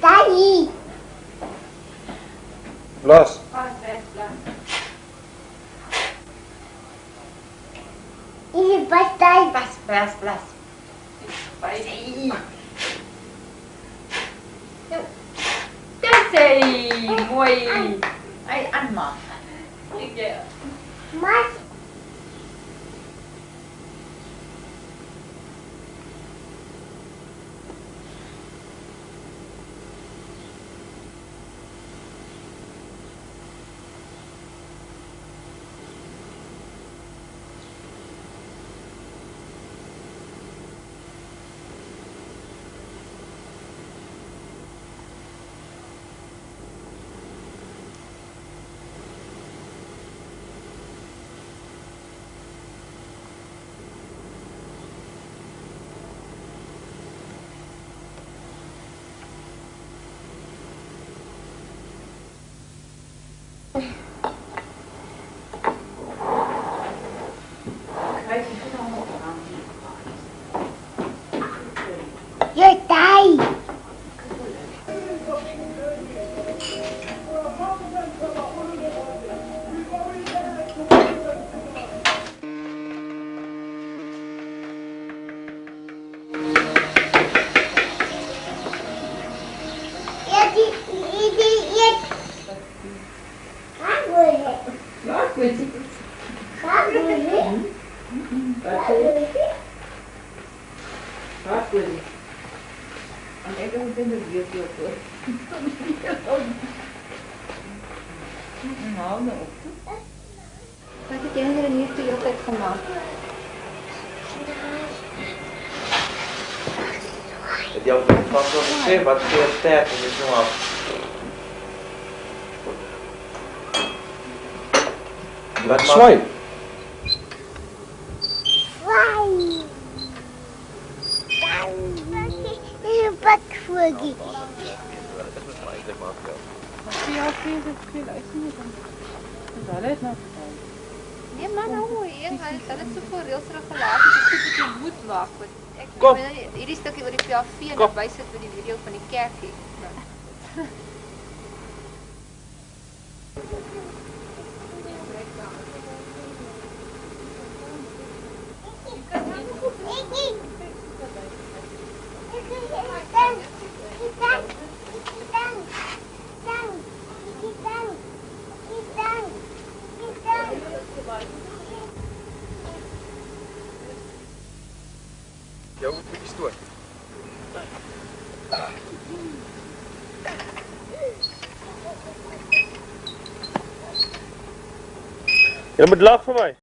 Daddy. Blas. Ini pastai. Blas. Cái gì? Mùi. Ai ăn mà? Mas. Your tay. Wat het jy nou nie vir jou tyd gemaak? Het jy ook vast wel gesê wat vir jou sterk is nou af? Wat swai? Bakvogel. Nee man, hou hier, hulle het so veel reëls regulaties, dis goed dat jy moet wag, want Kom. hierdie stukkie oor die PAV en dan wys dit vir die video van die kerkie. Jou moet bietjie stoot. Jy moet lag vir my.